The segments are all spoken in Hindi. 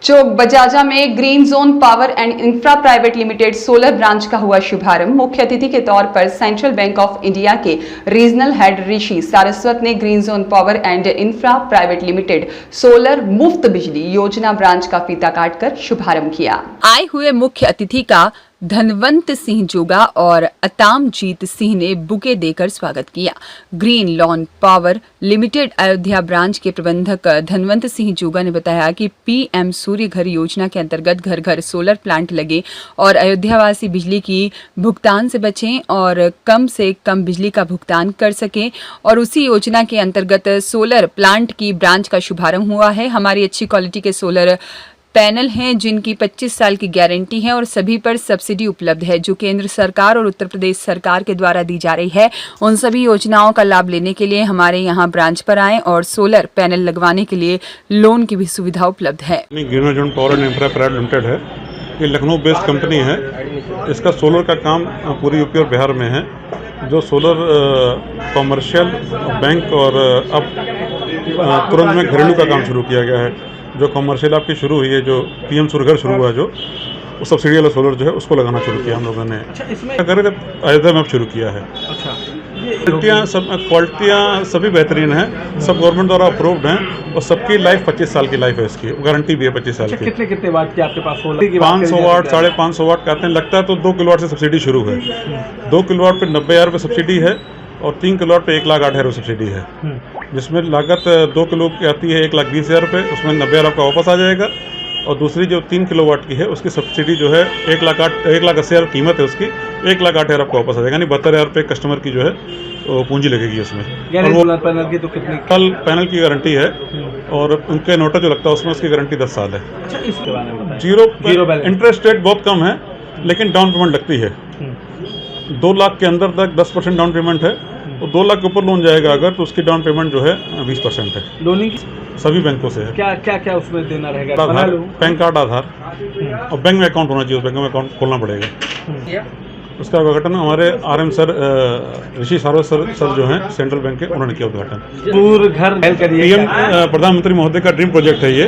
चौक बजाजा में green zone power and infra private limited solar branch का हुआ शुभारंभ। मुख्य अतिथि के तौर पर सेंट्रल बैंक ऑफ इंडिया के रीजनल हेड ऋषि सारस्वत ने green zone power and infra private limited solar मुफ्त बिजली योजना ब्रांच का फीता काटकर शुभारंभ किया। आए हुए मुख्य अतिथि का धनवंत सिंह जोगा और अतामजीत सिंह ने बुके देकर स्वागत किया। Green lawn power limited Ayodhya branch के प्रबंधक धनवंत सिंह जोगा ने बताया कि पीएम सूर्य घर योजना के अंतर्गत घर घर सोलर प्लांट लगे और अयोध्यावासी बिजली की भुगतान से बचें और कम से कम बिजली का भुगतान कर सकें, और उसी योजना के अंतर्गत सोलर प्लांट की ब्रांच का शुभारंभ हुआ है। हमारी अच्छी क्वालिटी के सोलर पैनल हैं जिनकी 25 साल की गारंटी है और सभी पर सब्सिडी उपलब्ध है जो केंद्र सरकार और उत्तर प्रदेश सरकार के द्वारा दी जा रही है। उन सभी योजनाओं का लाभ लेने के लिए हमारे यहाँ ब्रांच पर आएं और सोलर पैनल लगवाने के लिए लोन की भी सुविधा उपलब्ध है। Green zone power and infra private limited है। ये लखनऊ बेस्ड कंपनी है। इसका सोलर का काम पूरी यूपी और बिहार में है। जो सोलर कॉमर्शियल बैंक और अब तुरंत में घरेलू का काम शुरू किया गया है। जो कॉमर्शियल आपकी शुरू हुई है, जो पीएम सूर्य घर शुरू हुआ, जो वो सब्सिडी वाला सोलर जो है उसको लगाना शुरू किया हम लोगों ने। अगर अयोध्या में शुरू किया है। क्वालिटियाँ सभी बेहतरीन हैं, सब गवर्नमेंट द्वारा अप्रूव्ड हैं और सबकी लाइफ 25 साल की लाइफ है। इसकी गारंटी भी है 25 साल की। कितने वाट की आपके पास सोलर? 500 वाट 550 वाट कहते हैं। लगता है तो 2 किलोवाट से सब्सिडी शुरू है। 2 किलोवाट पे 90,000 रुपये सब्सिडी है और 3 किलोवाट पे 1,08,000 रुपये सब्सिडी है, जिसमें लागत 2 किलो की आती है 1,20,000 रुपये। उसमें 90,000 आपका वापस आ जाएगा। और दूसरी जो 3 किलोवाट की है उसकी सब्सिडी जो है 1,80,000 कीमत है उसकी, 1,08,000 आपको वापस आ जाएगा। यानी 72,000 रुपये कस्टमर की जो है वो पूंजी लगेगी उसमें। और वो पैनल की तो कितनी पैनल की गारंटी है और उनके इन्वर्टर जो लगता है उसमें उसकी गारंटी 10 साल है। अच्छा, इसके बारे में बताइए। जीरो इंटरेस्ट रेट बहुत कम है, लेकिन डाउन पेमेंट लगती है। 2 लाख के अंदर तक 10% डाउन पेमेंट है और 2 लाख के ऊपर लोन जाएगा अगर तो उसकी डाउन पेमेंट जो है 20% है। लोनिंग सभी बैंकों से है। क्या उसमें देना रहेगा? आधार, पैन कार्ड, आधार और बैंक में अकाउंट होना चाहिए। उस बैंक में अकाउंट खोलना पड़ेगा। उसका उद्घाटन हमारे RM सर ऋषि सारस्वत सर जो हैं सेंट्रल बैंक के, उन्होंने किया उद्घाटन। पूरे घर पीएम प्रधानमंत्री महोदय का ड्रीम प्रोजेक्ट है ये,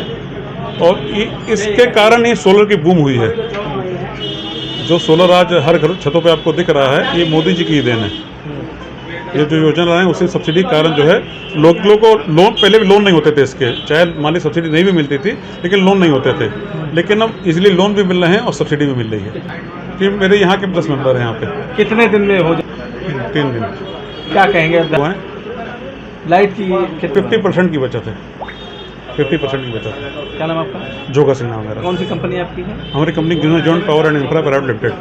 और इसके कारण ही सोलर की बूम हुई है। जो सोलर आज हर घर छतों पे आपको दिख रहा है, ये मोदी जी की देन है। ये जो योजना है उसी सब्सिडी के कारण जो है लोगों को लोन, पहले भी लोन नहीं होते थे इसके, चाहे माली सब्सिडी नहीं भी मिलती थी लेकिन लोन नहीं होते थे। लेकिन अब इजीली लोन भी मिल रहे हैं और सब्सिडी भी मिल रही है। कि मेरे यहाँ के 10 मेंबर हैं यहाँ पे। कितने दिन में हो जाए? 3 दिन। क्या कहेंगे? लाइट की 50% की बचत है। 50% की बचत है। क्या नाम आपका? जोगा सिंह नाम है मेरा। कौन सी कंपनी आपकी है? हमारी company green zone power and infra private limited.